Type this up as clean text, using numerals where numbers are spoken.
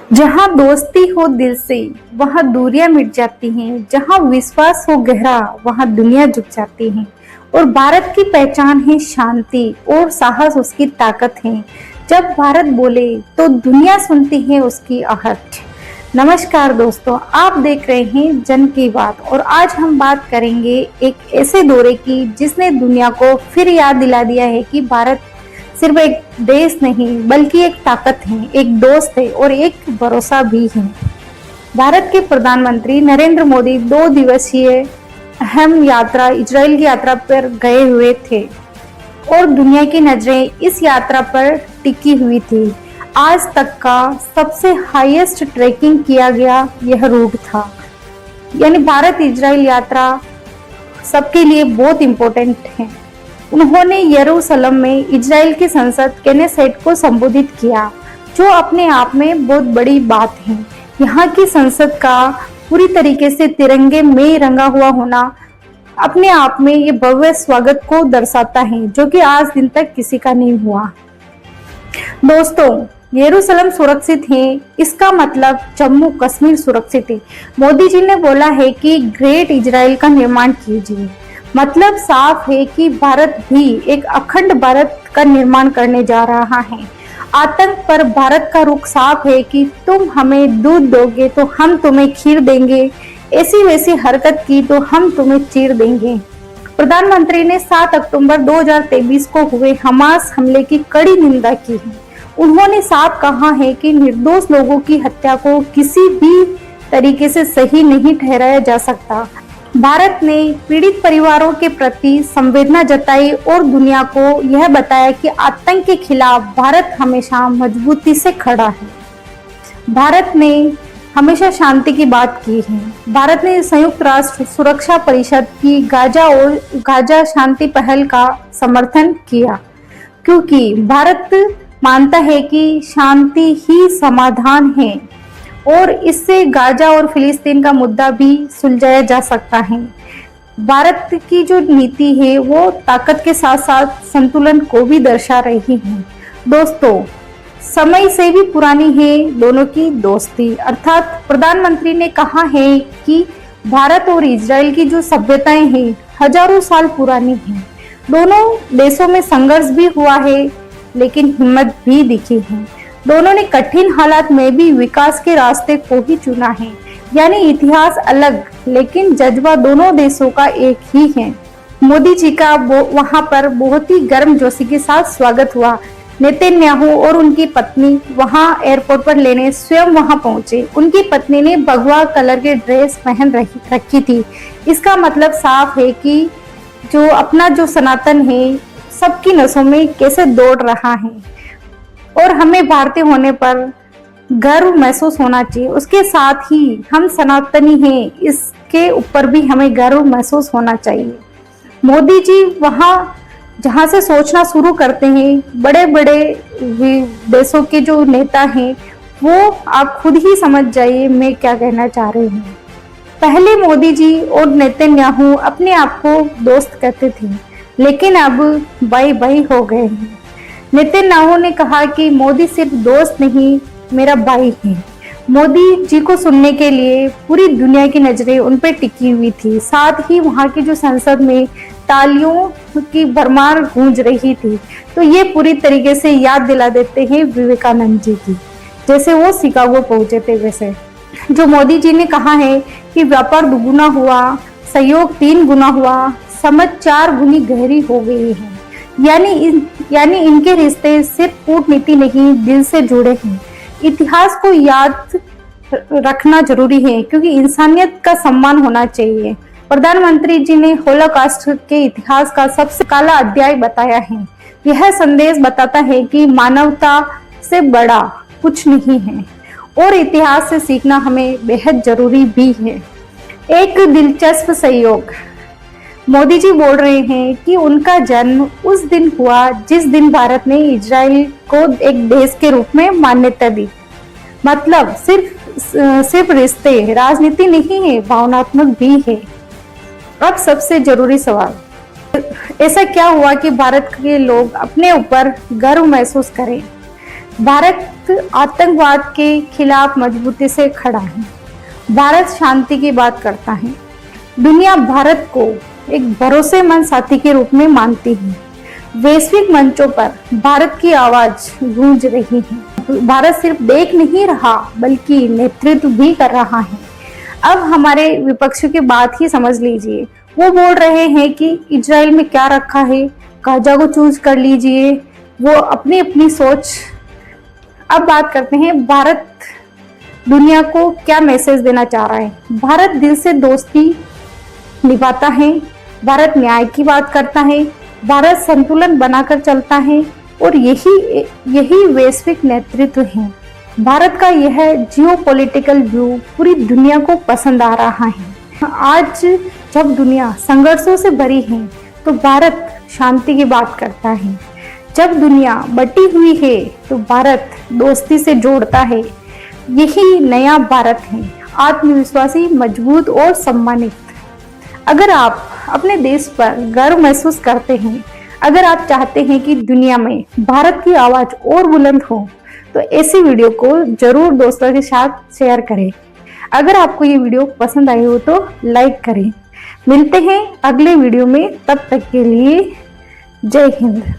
जहाँ दोस्ती हो दिल से वहाँ दूरियां मिट जाती हैं, जहाँ विश्वास हो गहरा वहाँ दुनिया झुक जाती है। और भारत की पहचान है शांति और साहस उसकी ताकत है। जब भारत बोले तो दुनिया सुनती है उसकी आहट। नमस्कार दोस्तों, आप देख रहे हैं जन की बात और आज हम बात करेंगे एक ऐसे दौरे की जिसने दुनिया को फिर याद दिला दिया है कि भारत सिर्फ एक देश नहीं बल्कि एक ताकत है, एक दोस्त है और एक भरोसा भी है। भारत के प्रधानमंत्री नरेंद्र मोदी 2 दिवसीय अहम यात्रा इजराइल की यात्रा पर गए हुए थे और दुनिया की नजरें इस यात्रा पर टिकी हुई थी। आज तक का सबसे हाईएस्ट ट्रैकिंग किया गया यह रूट था। यानी भारत इजराइल यात्रा सबके लिए बहुत इम्पोर्टेंट है। उन्होंने यरूशलेम में इजराइल की संसद केनेसेट को संबोधित किया, जो अपने आप में बहुत बड़ी बात है। यहाँ की संसद का पूरी तरीके से तिरंगे में रंगा हुआ होना अपने आप में ये भव्य स्वागत को दर्शाता है, जो कि आज दिन तक किसी का नहीं हुआ। दोस्तों, यरूशलेम सुरक्षित है, इसका मतलब जम्मू कश्मीर सुरक्षित है। मोदी जी ने बोला है कि ग्रेट इजराइल का निर्माण कीजिए। मतलब साफ है कि भारत भी एक अखंड भारत का निर्माण करने जा रहा है। आतंक पर भारत का रुख साफ है कि तुम हमें दूध दोगे तो हम तुम्हें खीर देंगे, ऐसी वैसी हरकत की तो हम तुम्हें चीर देंगे। प्रधानमंत्री ने 7 अक्टूबर 2023 को हुए हमास हमले की कड़ी निंदा की है। उन्होंने साफ कहा है कि निर्दोष लोगों की हत्या को किसी भी तरीके से सही नहीं ठहराया जा सकता। भारत ने पीड़ित परिवारों के प्रति संवेदना जताई और दुनिया को यह बताया कि आतंक के खिलाफ भारत हमेशा मजबूती से खड़ा है। भारत ने हमेशा शांति की बात की है। भारत ने संयुक्त राष्ट्र सुरक्षा परिषद की गाजा शांति पहल का समर्थन किया, क्योंकि भारत मानता है कि शांति ही समाधान है और इससे गाजा और फिलिस्तीन का मुद्दा भी सुलझाया जा सकता है। भारत की जो नीति है वो ताकत के साथ साथ संतुलन को भी दर्शा रही है। दोस्तों, समय से भी पुरानी है दोनों की दोस्ती। अर्थात प्रधानमंत्री ने कहा है कि भारत और इजराइल की जो सभ्यताएं हैं हजारों साल पुरानी हैं। दोनों देशों में संघर्ष भी हुआ है, लेकिन हिम्मत भी दिखी है। दोनों ने कठिन हालात में भी विकास के रास्ते को ही चुना है। यानी इतिहास अलग लेकिन जज्बा दोनों देशों का एक ही है। मोदी जी का वहां पर बहुत ही गर्मजोशी के साथ स्वागत हुआ। नेतन्याहू और उनकी पत्नी वहां एयरपोर्ट पर लेने स्वयं वहां पहुंचे। उनकी पत्नी ने भगवा कलर के ड्रेस पहन रखी थी। इसका मतलब साफ है कि जो अपना जो सनातन है सबकी नसों में कैसे दौड़ रहा है और हमें भारतीय होने पर गर्व महसूस होना चाहिए। उसके साथ ही हम सनातनी हैं, इसके ऊपर भी हमें गर्व महसूस होना चाहिए। मोदी जी वहाँ जहाँ से सोचना शुरू करते हैं, बड़े बड़े देशों के जो नेता हैं वो आप खुद ही समझ जाइए मैं क्या कहना चाह रही हूँ। पहले मोदी जी और नेतन्याहू अपने आप को दोस्त कहते थे, लेकिन अब भाई भाई हो गए हैं। नेतन्याहू ने कहा कि मोदी सिर्फ दोस्त नहीं, मेरा भाई है। मोदी जी को सुनने के लिए पूरी दुनिया की नजरें उन पर टिकी हुई थी। साथ ही वहां की जो संसद में तालियों की भरमार गूंज रही थी। तो ये पूरी तरीके से याद दिला देते हैं विवेकानंद जी की, जैसे वो शिकागो पहुंचे थे। वैसे जो मोदी जी ने कहा है कि व्यापार दुगुना हुआ, सहयोग 3 गुना हुआ, समझ 4 गुनी गहरी हो गई है। यानी इनके रिश्ते सिर्फ कूटनीति नहीं दिल से जुड़े हैं। इतिहास को याद रखना जरूरी है क्योंकि इंसानियत का सम्मान होना चाहिए। प्रधानमंत्री जी ने होलोकॉस्ट के इतिहास का सबसे काला अध्याय बताया है। यह संदेश बताता है कि मानवता से बड़ा कुछ नहीं है और इतिहास से सीखना हमें बेहद जरूरी भी है। एक दिलचस्प संयोग, मोदी जी बोल रहे हैं कि उनका जन्म उस दिन हुआ जिस दिन भारत ने इजराइल को एक देश के रूप में मान्यता दी। मतलब सिर्फ रिश्ते, राजनीति नहीं है, भावनात्मक भी है। अब सबसे जरूरी सवाल, ऐसा क्या हुआ कि भारत के लोग अपने ऊपर गर्व महसूस करें? भारत भारत आतंकवाद के खिलाफ मजबूती से खड़ा है। भारत शांति की बात करता है। दुनिया भारत को एक भरोसेमंद साथी के रूप में मानती है। वैश्विक मंचों पर भारत की आवाज गूंज रही है। भारत सिर्फ देख नहीं रहा बल्कि नेतृत्व भी कर रहा है। अब हमारे विपक्ष की बात ही समझ लीजिए। वो बोल रहे हैं कि इजराइल में क्या रखा है, गाजा को चूज कर लीजिए, वो अपनी अपनी सोच। अब बात करते हैं भारत दुनिया को क्या मैसेज देना चाह रहा है। भारत दिल से दोस्ती निभाता है, भारत न्याय की बात करता है, भारत संतुलन बनाकर चलता है और यही वैश्विक नेतृत्व है। भारत का यह जियोपॉलिटिकल व्यू पूरी दुनिया को पसंद आ रहा है। आज जब दुनिया संघर्षों से भरी है तो भारत शांति की बात करता है। जब दुनिया बटी हुई है तो भारत दोस्ती से जोड़ता है। यही नया भारत है, आत्मविश्वासी, मजबूत और सम्मानित। अगर आप अपने देश पर गर्व महसूस करते हैं, अगर आप चाहते हैं कि दुनिया में भारत की आवाज और बुलंद हो, तो ऐसी वीडियो को जरूर दोस्तों के साथ शेयर करें। अगर आपको ये वीडियो पसंद आई हो तो लाइक करें। मिलते हैं अगले वीडियो में, तब तक के लिए जय हिंद।